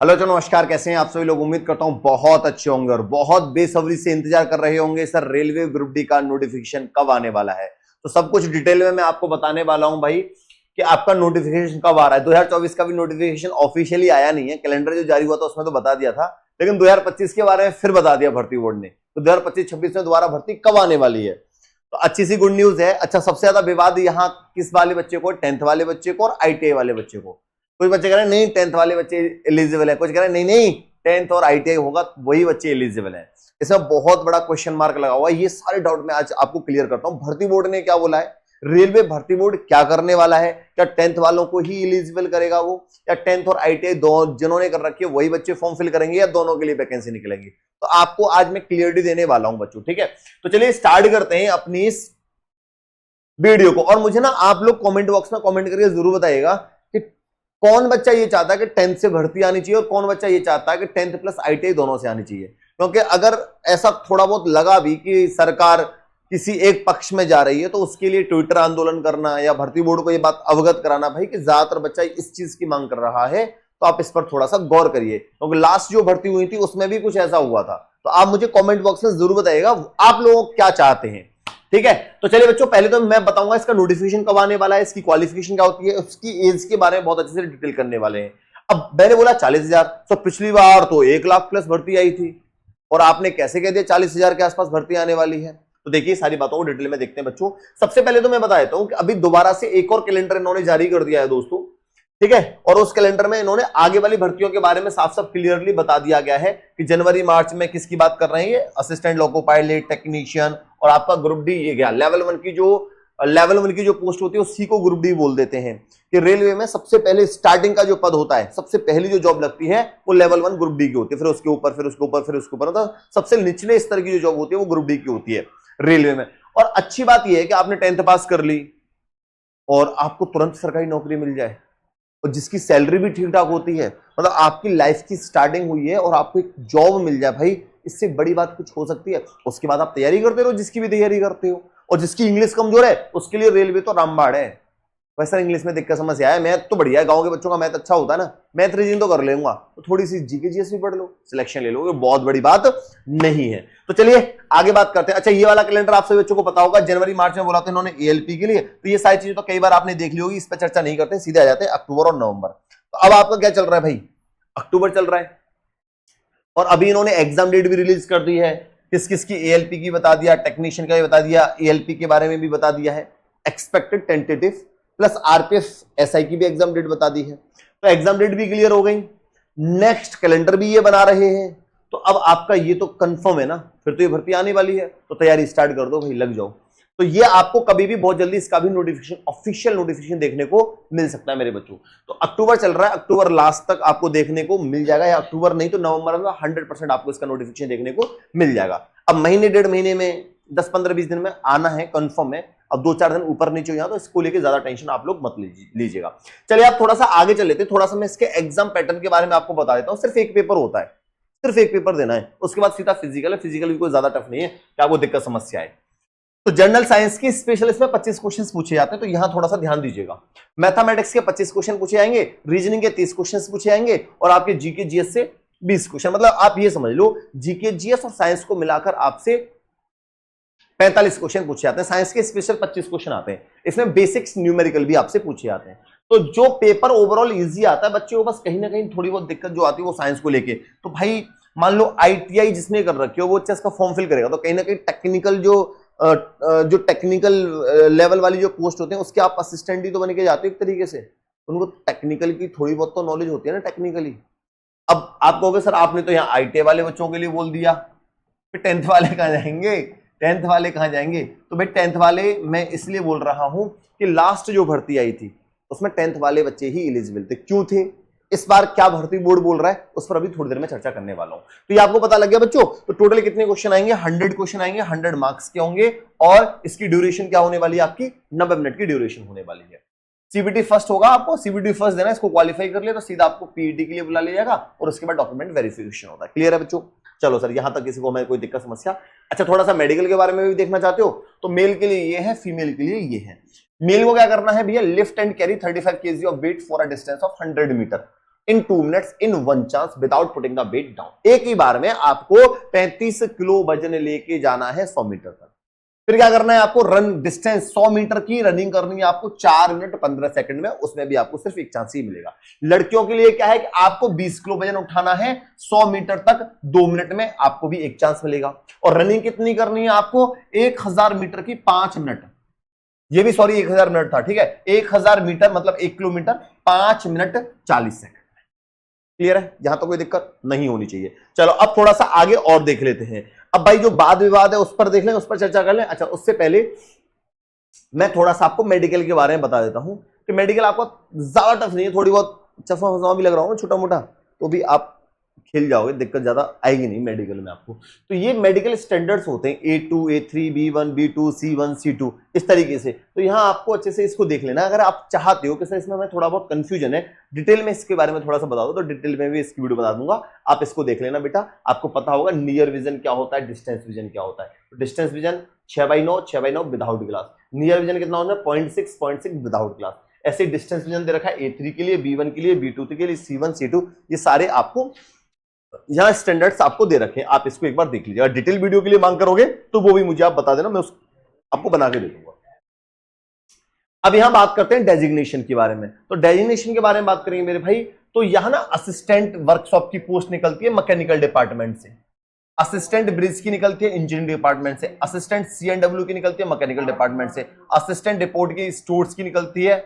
Hello तो नमस्कार, कैसे हैं आप सभी लोग। उम्मीद करता हूं बहुत अच्छे होंगे और बहुत बेसब्री से इंतजार कर रहे होंगे सर रेलवे ग्रुप डी का नोटिफिकेशन कब आने वाला है। तो सब कुछ डिटेल में मैं आपको बताने वाला हूं भाई कि आपका नोटिफिकेशन कब आ रहा है। 2024 का भी नोटिफिकेशन ऑफिशियली आया नहीं है, कैलेंडर जो जारी हुआ था उसमें तो बता दिया था, लेकिन 2025 के बारे में फिर बता दिया भर्ती बोर्ड ने। तो 2025-26 में दोबारा भर्ती कब आने वाली है, तो अच्छी सी गुड न्यूज है। अच्छा, सबसे ज्यादा विवाद यहाँ किस वाले बच्चे को, 10th वाले बच्चे को और ITI वाले बच्चे को। कुछ बच्चे कह रहे हैं नहीं 10th वाले बच्चे एलिजिबल है, कुछ कह रहे हैं नहीं नहीं 10th और ITI होगा वही बच्चे एलिजिबल है। इसमें बहुत बड़ा क्वेश्चन मार्क लगा हुआ है। ये सारे डाउट मैं आज आपको क्लियर करता हूं। भर्ती बोर्ड ने क्या बोला है, रेलवे भर्ती बोर्ड क्या करने वाला है, क्या 10th वालों को ही एलिजिबल करेगा वो, या 10th और ITI दो जिन्होंने कर रखी है वही बच्चे फॉर्म फिल करेंगे, या दोनों के लिए वैकेंसी निकलेंगी। तो आपको आज मैं क्लियरिटी देने वाला हूं बच्चों, ठीक है। तो चलिए स्टार्ट करते हैं अपनी इस वीडियो को। और मुझे ना आप लोग कमेंट बॉक्स में कमेंट करके जरूर बताइएगा कि कौन बच्चा ये चाहता है कि 10th से भर्ती आनी चाहिए और कौन बच्चा ये चाहता है कि 10th प्लस ITI दोनों से आनी चाहिए। क्योंकि अगर ऐसा थोड़ा बहुत लगा भी कि सरकार किसी एक पक्ष में जा रही है तो उसके लिए ट्विटर आंदोलन करना या भर्ती बोर्ड को ये बात अवगत कराना भाई कि ज्यादातर बच्चा इस चीज की मांग कर रहा है, तो आप इस पर थोड़ा सा गौर करिए। क्योंकि लास्ट जो भर्ती हुई थी उसमें भी कुछ ऐसा हुआ था। तो आप मुझे कॉमेंट बॉक्स में जरूर बताइएगा आप लोग क्या चाहते हैं, ठीक है। तो चलिए बच्चों, पहले तो मैं बताऊंगा इसका नोटिफिकेशन कब आने वाला है, इसकी क्वालिफिकेशन क्या होती है, उसकी एज के बारे में बहुत अच्छे से डिटेल करने वाले हैं। अब मैंने बोला 40,000, तो पिछली बार तो 1 लाख प्लस भर्ती आई थी और आपने कैसे कह दिया 40,000 के आसपास भर्ती आने वाली है। तो देखिए सारी बातों को डिटेल में देखते हैं बच्चों। सबसे पहले तो मैं बता देता हूं कि अभी दोबारा से एक और कैलेंडर इन्होंने जारी कर दिया है दोस्तों, ठीक है। और उस कैलेंडर में इन्होंने आगे वाली भर्तियों के बारे में साफ साफ क्लियरली बता दिया गया है कि जनवरी मार्च में किसकी बात कर रहे हैं, असिस्टेंट लोको पायलट, टेक्नीशियन और आपका ग्रुप डी। ये गया लेवल 1 की जो पोस्ट होती है उसी को ग्रुप डी बोल देते हैं। कि रेलवे में सबसे पहले स्टार्टिंग का जो पद होता है, सबसे पहली जो जॉब लगती है वो लेवल 1 ग्रुप डी की होती है, फिर उसके ऊपर फिर उसके ऊपर फिर उसके ऊपर, मतलब सबसे निचले स्तर की जो जॉब होती है वो ग्रुप डी की होती है रेलवे में। और अच्छी बात यह है कि आपने 10th पास कर ली और आपको तुरंत सरकारी नौकरी मिल जाए और जिसकी सैलरी भी ठीक ठाक होती है, मतलब आपकी लाइफ की स्टार्टिंग हुई है और आपको एक जॉब मिल जाए, भाई इससे बड़ी बात कुछ हो सकती है। उसके बाद आप तैयारी करते रहो, जिसकी भी तैयारी करते हो। और जिसकी इंग्लिश कमजोर है उसके लिए रेलवे तो रामबाण है। वैसा इंग्लिश में दिक्कत समस्या है, मैथ तो बढ़िया है, गांव के बच्चों का मैथ अच्छा होता है ना, मैथ रीजनिंग तो कर लेगा, तो थोड़ी सी जीके जीएस भी पढ़ लो, सिलेक्शन ले लो, बहुत बड़ी बात नहीं है। तो चलिए आगे बात करते हैं। अच्छा, ये वाला कैलेंडर आप सभी बच्चों को पता होगा, जनवरी मार्च में बोला था इन्होंने ALP के लिए, तो ये सारी चीजें तो कई बार आपने देख ली होगी, इस पर चर्चा नहीं करते, सीधे आ जाते हैं अक्टूबर और नवंबर। तो अब आपका क्या चल रहा है भाई, अक्टूबर चल रहा है और अभी इन्होंने एग्जाम डेट भी रिलीज कर दी है। किस किस की ALP की बता दिया, टेक्नीशियन का भी बता दिया, ALP के बारे में भी बता दिया है, expected tentative plus RPF SI की भी एग्जाम डेट बता दी है। तो एग्जाम डेट भी क्लियर हो गई, नेक्स्ट कैलेंडर भी ये बना रहे हैं। तो अब आपका ये तो कंफर्म है ना, फिर तो ये भर्ती आने वाली है, तो तैयारी स्टार्ट कर दो भाई, लग जाओ। तो ये आपको कभी भी बहुत जल्दी इसका भी नोटिफिकेशन, ऑफिशियल नोटिफिकेशन देखने को मिल सकता है मेरे बच्चों। तो अक्टूबर चल रहा है, अक्टूबर लास्ट तक आपको देखने को मिल जाएगा, या अक्टूबर नहीं तो नवंबर में 100% आपको इसका नोटिफिकेशन देखने को मिल जाएगा। अब महीने 1.5 महीने में, 10, 15, 20 दिन में आना है, कंफर्म है। अब 2-4 दिन ऊपर नीचे हो जाए तो इसको लेके ज्यादा टेंशन आप लोग मत लीजिएगा। चलिए आप थोड़ा सा आगे चल लेते हैं, थोड़ा सा मैं इसके एग्जाम पैटर्न के बारे में आपको बता देता हूं। सिर्फ एक पेपर होता है, सिर्फ एक पेपर देना है, उसके बाद सीधा फिजिकल है। फिजिकल भी कोई ज्यादा टफ नहीं है कि आपको दिक्कत समस्या है। तो जनरल साइंस की स्पेशलिस्ट में 25 क्वेश्चन पूछे जाते हैं, तो यहां थोड़ा सा ध्यान दीजिएगा। मैथमेटिक्स के 25 क्वेश्चन पूछे जाएंगे, रीजनिंग के 30 क्वेश्चन पूछे जाएंगे और आपके जीके जीएस से 20 क्वेश्चन। मतलब आप ये समझ लो जीके जीएस और साइंस को मिलाकर आपसे 45 क्वेश्चन पूछे जाते हैं। साइंस के स्पेशल 25 क्वेश्चन आते हैं, इसमें बेसिक्स न्यूमेरिकल भी आपसे पूछे जाते हैं। तो जो पेपर ओवरऑल इजी आता है बच्चे को, बस कहीं ना कहीं थोड़ी बहुत दिक्कत जो आती है वो साइंस को लेके। तो भाई मान लो ITI जिसने कर रखी हो वो अच्छा इसका फॉर्म फिल करेगा, तो कहीं ना कहीं टेक्निकल जो टेक्निकल लेवल वाली जो पोस्ट होते हैं उसके आप असिस्टेंट ही तो बन के जाते हो एक तरीके से, उनको टेक्निकल की थोड़ी बहुत तो नॉलेज होती है ना टेक्निकली। अब आप कहोगे सर आपने तो यहाँ ITI वाले बच्चों के लिए बोल दिया, फिर 10th वाले कहाँ जाएंगे, 10th वाले कहाँ जाएंगे। तो भाई 10th वाले मैं इसलिए बोल रहा हूं कि लास्ट जो भर्ती आई थी उसमें 10th वाले बच्चे ही एलिजिबल थे। क्यों थे, इस बार क्या भर्ती बोर्ड बोल रहा है उस पर अभी थोड़ी देर में चर्चा करने वाला हूं। तो ये आपको पता लग गया बच्चों। तो टोटल कितने क्वेश्चन आएंगे, 100 क्वेश्चन आएंगे, 100 मार्क्स के होंगे और इसकी ड्यूरेशन क्या होने वाली है, आपकी 90 मिनट की ड्यूरेशन होने वाली है। CBT फर्स्ट होगा, आपको CBT फर्स्ट देना, इसको क्वालिफाई कर लिया तो सीधा आपको PET के लिए बुला लिया जाएगा और उसके बाद डॉक्यूमेंट वेरिफिकेशन होता है। क्लियर है बच्चों, चलो सर यहां तक किसी को हमें कोई दिक्कत समस्या। अच्छा, थोड़ा सा मेडिकल के बारे में भी देखना चाहते हो तो मेल के लिए ये है, फीमेल के लिए ये है। मेल को क्या करना है भैया, lift and carry 35 kg of weight for a distance of 100 metre. In 2 minutes in 1 chance without putting the weight down. एक ही बार में आपको 35 किलो वजन लेके जाना है 100 मीटर तक। फिर क्या करना है आपको, रन डिस्टेंस 100 मीटर की रनिंग करनी है आपको 4 मिनट 15 सेकंड में, उसमें भी आपको सिर्फ एक चांस ही मिलेगा। लड़कियों के लिए क्या है कि आपको 20 किलो वजन उठाना है 100 मीटर तक 2 मिनट में, आपको भी एक चांस मिलेगा। और रनिंग कितनी करनी है आपको, 1000 मीटर की 5 मिनट, ये भी सॉरी 1000 मिनट था, ठीक है, 1000 मीटर मतलब 1 किलोमीटर 5 मिनट 40 सेकंड। क्लियर है, यहां तो कोई दिक्कत नहीं होनी चाहिए। चलो अब थोड़ा सा आगे और देख लेते हैं। अब भाई जो वाद विवाद है उस पर देख लें, उस पर चर्चा कर लें। अच्छा, उससे पहले मैं थोड़ा सा आपको मेडिकल के बारे में बता देता हूं कि मेडिकल आपको ज्यादा टफ नहीं है, थोड़ी बहुत चश्मा फसमा भी लग रहा हूं छोटा मोटा, तो भी आप खेल जाओगे, दिक्कत ज्यादा आएगी नहीं मेडिकल में आपको। तो ये मेडिकल स्टैंडर्ड्स होते हैं A2 A3 B1 B2 C1 C2 इस तरीके से। तो यहां आपको अच्छे से इसको देख लेना। अगर आप चाहते हो कि सर इसमें मैं थोड़ा बहुत कंफ्यूजन है, डिटेल में इसके बारे में थोड़ा सा बता दो, तो डिटेल में भी इसकी वीडियो बता दूंगा, आप इसको देख लेना बेटा। आपको पता होगा नियर विजन क्या होता है, डिस्टेंस विजन क्या होता है। तो distance vision 6/9 without glass, near vision कितना होता है 0.6 विदाउट ग्लास। ऐसे डिस्टेंस विजन दे रखा है A3 के लिए, B1 के लिए, B2 के लिए, C1 C2, ये सारे आपको यहां स्टैंडर्ड्स आपको दे रखे हैं। आप इसको एक बार देख लीजिएगा। डिटेल वीडियो के लिए मांग करोगे तो वो भी मुझे आप बता देना, मैं आपको बना के दे दूंगा। अब यहां बात करते हैं डेजिग्नेशन के बारे में। तो डेजिग्नेशन के बारे में बात करेंगे मेरे भाई, तो यहां ना असिस्टेंट वर्कशॉप की पोस्ट निकलती है मैकेनिकल डिपार्टमेंट से, असिस्टेंट ब्रिज की निकलती है इंजीनियरिंग डिपार्टमेंट से, असिस्टेंट C&W की निकलती है मैकेनिकल डिपार्टमेंट से, असिस्टेंट रिपोर्ट की स्टोर्स की निकलती है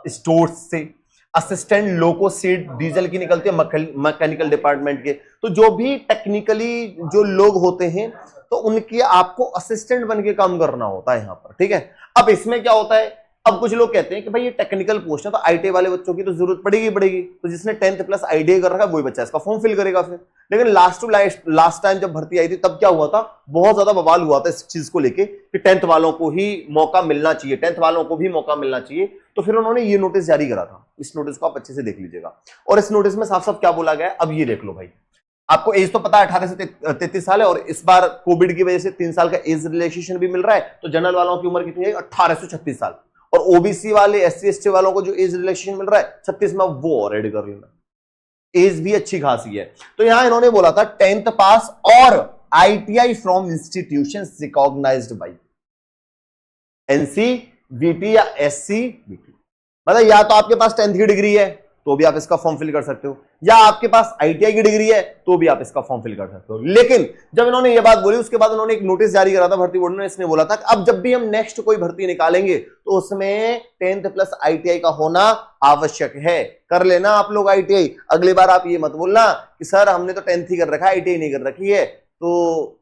स्टोर्स से, असिस्टेंट लोको सीड डीजल की निकलती है मैकेनिकल डिपार्टमेंट के। तो जो भी टेक्निकली जो लोग होते हैं तो उनकी आपको असिस्टेंट बन के काम करना होता है यहां पर, ठीक है। अब इसमें क्या होता है, अब कुछ लोग कहते हैं कि भाई ये टेक्निकल पोस्ट है तो ITI वाले बच्चों की तो जरूरत पड़ेगी, तो जिसने 10th प्लस ITI कर रखा है वही बच्चा इसका फॉर्म फिल करेगा फिर। लेकिन लास्ट टाइम जब भर्ती आई थी तब क्या हुआ था, बहुत ज्यादा बवाल हुआ था इस चीज को लेके कि 10th वालों को ही मौका मिलना चाहिए, 10th वालों को भी मौका मिलना चाहिए। तो फिर उन्होंने ये नोटिस जारी करा था, इस नोटिस को आप अच्छे से देख लीजिएगा। और इस नोटिस में साफ साफ क्या बोला गया है, अब ये देख लो भाई। आपको एज तो पता है 18 से 33 साल है, और इस बार कोविड की वजह से 3 साल का एज रिलैक्सेशन भी मिल रहा है। तो जनरल वालों की उम्र कितनी है, 18 से 36 साल, और OBC वाले SC ST वालों को जो एज रिलैक्सेशन मिल रहा है 36 में, वो और ऐड कर लेना, एज भी अच्छी खासी है। तो यहां इन्होंने बोला था 10th पास और ITI from institutions recognised by NCVT या SCVT। मतलब या तो आपके पास 10th की डिग्री है तो भी आप इसका फॉर्म फिल कर सकते हो, या आपके पास ITI की डिग्री है तो भी आप इसका फॉर्म फिल कर सकते हो। लेकिन जब इन्होंने ये बात बोली उसके बाद उन्होंने एक नोटिस जारी करा था भर्ती बोर्ड ने, इसने बोला था कि अब जब भी हम नेक्स्ट कोई भर्ती निकालेंगे तो उसमें 10th प्लस ITI का होना आवश्यक है। कर लेना आप लोग ITI, अगली बार आप ये मत बोलना कि सर हमने तो 10th ही कर रखा है, ITI नहीं कर रखी है, तो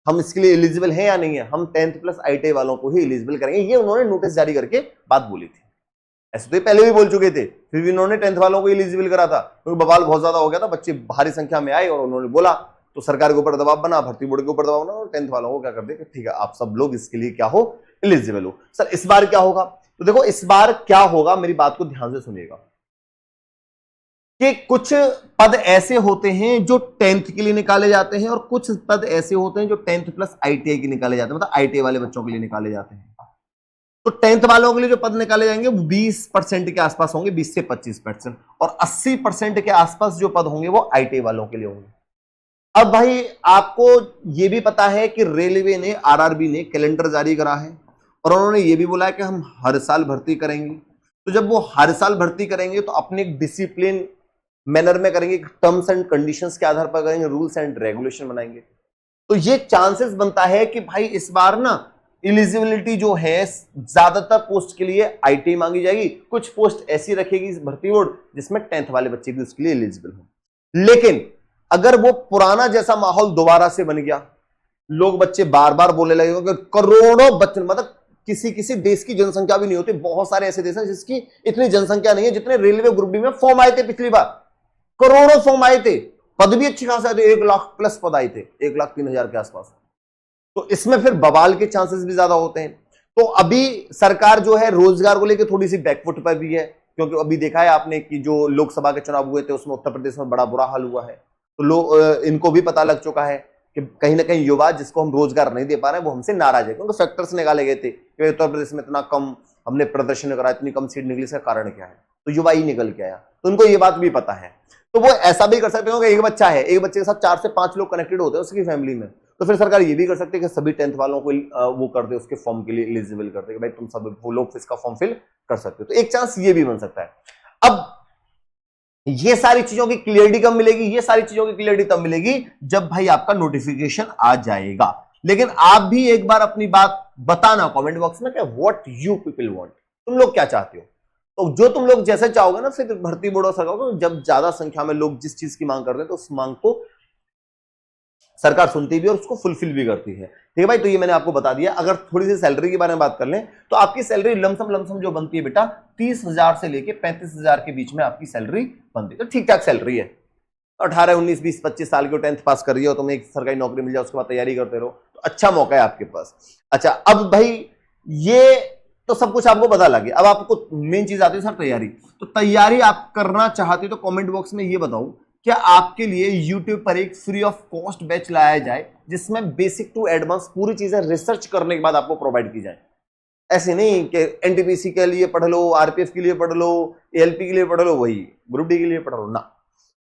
हम इसके लिए एलिजिबल हैं या नहीं है। हम 10th प्लस ITI वालों को ही एलिजिबल करेंगे, ये उन्होंने नोटिस जारी करके बात बोली थी। ऐसे तो ये पहले भी बोल चुके थे, फिर भी उन्होंने 10th वालों को एलिजिबल करा था, क्योंकि बवाल बहुत ज्यादा हो गया था, बच्चे भारी संख्या में आए और उन्होंने बोला, तो सरकार के ऊपर दबाव बना, भर्ती बोर्ड के ऊपर दबाव बना, और 10th वालों को क्या कर दे कि ठीक है आप सब लोग इसके लिए क्या हो, एलिजिबल हो। सर इस बार क्या होगा, तो देखो इस बार क्या होगा, मेरी बात को ध्यान से सुनिएगा कि कुछ पद ऐसे होते हैं जो 10th के लिए निकाले जाते हैं, और कुछ पद ऐसे होते हैं जो 10th प्लस ITI के निकाले जाते हैं, मतलब ITI वाले बच्चों के लिए निकाले जाते हैं। तो 10th वालों के लिए जो पद निकाले जाएंगे वो 20% के आसपास होंगे, 20 से 25%, और 80% के आसपास जो पद होंगे वो ITI वालों के लिए होंगे। अब भाई आपको ये भी पता है कि रेलवे ने, RRB ने कैलेंडर जारी करा है, और उन्होंने ये भी बोला है कि हम हर साल भर्ती करेंगे। तो जब वो हर साल भर्ती करेंगे तो अपने एक डिसिप्लिन मैनर में करेंगे, टर्म्स एंड कंडीशंस के आधार पर करेंगे, रूल्स एंड रेगुलेशन बनाएंगे। तो ये चांसेस बनता है कि भाई इस बार ना एलिजिबिलिटी जो है ज्यादातर पोस्ट के लिए ITI मांगी जाएगी, कुछ पोस्ट ऐसी रखेगी भर्ती बोर्ड जिसमें 10th वाले बच्चे भी उसके लिए एलिजिबल हो। लेकिन अगर वो पुराना जैसा माहौल दोबारा से बन गया, लोग बच्चे बार बार बोलने लगे, करोड़ों बच्चे, मतलब किसी देश की जनसंख्या भी नहीं होती, बहुत सारे ऐसे देश हैं जिसकी इतनी जनसंख्या नहीं है जितने रेलवे ग्रुप डी में फॉर्म आए थे पिछली बार, करोड़ों फॉर्म आए थे, पद भी अच्छी खासा थे, 1 लाख प्लस पद आए थे, 1,03,000 के आसपास। तो इसमें फिर बवाल के चांसेस भी ज्यादा होते हैं। तो अभी सरकार जो है रोजगार को लेकर थोड़ी सी बैकफुट पर भी है, क्योंकि अभी देखा है आपने कि जो लोकसभा के चुनाव हुए थे उसमें उत्तर प्रदेश में बड़ा बुरा हाल हुआ है। तो लोग, इनको भी पता लग चुका है कि कहीं ना कहीं युवा जिसको हम रोजगार नहीं दे पा रहे हैं वो हमसे नाराज है, क्योंकि फैक्टर्स निकाले गए थे कि उत्तर प्रदेश में इतना कम हमने प्रदर्शन करा, इतनी कम सीट निकली, इसका कारण क्या है। तो युवा ही निकल के आया। तो उनको ये बात भी पता है। तो वो ऐसा भी कर सकते हो कि एक बच्चा है, एक बच्चे के साथ 4 से 5 लोग कनेक्टेड होते हैं उसकी फैमिली में, तो फिर सरकार ये भी कर सकती है कि सभी 10th वालों को वो कर दे, उसके फॉर्म के लिए एलिजिबल कर दे कि भाई तुम सब वो लोग इसका फॉर्म फिल कर सकते हो। तो एक चांस ये भी बन सकता है। अब ये सारी चीजों की क्लियरिटी कब मिलेगी? ये सारी चीजों की क्लियरिटी तब मिलेगी जब भाई आपका नोटिफिकेशन आ जाएगा। लेकिन आप भी एक बार अपनी बात बताना कमेंट बॉक्स में कि व्हाट यू पीपल वांट, तुम लोग क्या चाहते हो। तो जो तुम लोग जैसे चाहोगे ना, फिर भर्ती बोर्ड और सरकार को, जब ज्यादा संख्या में लोग जिस चीज की मांग करते हैं तो उस मांग को सरकार सुनती भी और उसको फुलफिल भी करती है। ठीक है भाई, तो ये मैंने आपको बता दिया। अगर थोड़ी सी सैलरी के बारे में बात कर लें तो आपकी सैलरी लमसम जो बनती है बेटा 30,000 से लेके 35,000 के बीच में आपकी सैलरी बनती है। तो ठीक ठाक सैलरी है। 18, 19, 20, 25 साल के 10th पास कर रही हो, तुम्हें एक सरकारी नौकरी मिल जाए, उसके बाद तैयारी करते रहो, तो अच्छा मौका है आपके पास। अच्छा, अब भाई ये तो सब कुछ आपको पता लगे। अब आपको मेन चीज आती है सर तैयारी। तो तैयारी आप करना चाहते हो तो कमेंट बॉक्स में ये बताओ, क्या आपके लिए YouTube पर एक फ्री ऑफ कॉस्ट बैच लाया जाए जिसमें बेसिक टू एडवांस पूरी चीजें रिसर्च करने के बाद आपको प्रोवाइड की जाए। ऐसे नहीं कि एनटीपीसी के लिए पढ़ लो, आरपीएफ के लिए पढ़ लो, एएलपी के लिए पढ़ लो, वही ग्रुप डी के लिए पढ़ लो ना।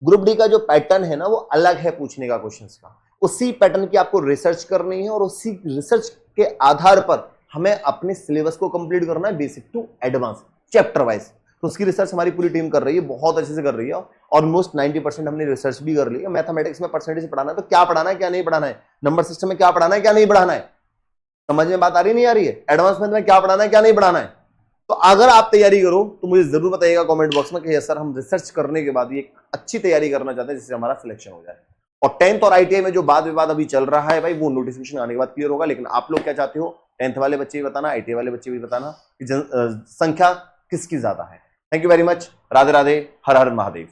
ग्रुप डी का जो पैटर्न है ना वो अलग है पूछने का क्वेश्चंस का। उसी पैटर्न की आपको रिसर्च करनी है और उसी रिसर्च के आधार पर हमें अपने सिलेबस को कंप्लीट करना है basic to advance chapter wise. तो उसकी रिसर्च हमारी पूरी टीम कर रही है, बहुत अच्छे से कर रही है। ऑलमोस्ट 90% हमने रिसर्च भी कर ली है। मैथमेटिक्स में परसेंटेज पढ़ाना है तो क्या पढ़ाना है क्या नहीं पढ़ाना है, नंबर सिस्टम में क्या पढ़ाना है क्या नहीं पढ़ाना है, समझ में बात आ रही नहीं आ रही है, एडवांसमेंट में क्या पढ़ाना है क्या नहीं पढ़ाना है। तो अगर आप तैयारी करो तो मुझे जरूर बताइएगा कमेंट बॉक्स में कि सर हम रिसर्च करने के बाद एक अच्छी तैयारी करना चाहते हैं जिससे हमारा सिलेक्शन हो जाए। और 10th और आईटीआई में जो वाद विवाद अभी चल रहा है भाई, वो नोटिफिकेशन आने के बाद क्लियर होगा। लेकिन आप लोग क्या चाहते हो, 10th वाले बच्चे भी बताना, आईटीआई वाले बच्चे भी बताना कि संख्या किसकी ज्यादा है। Thank you very much. Radhe Radhe, her her Mahadev.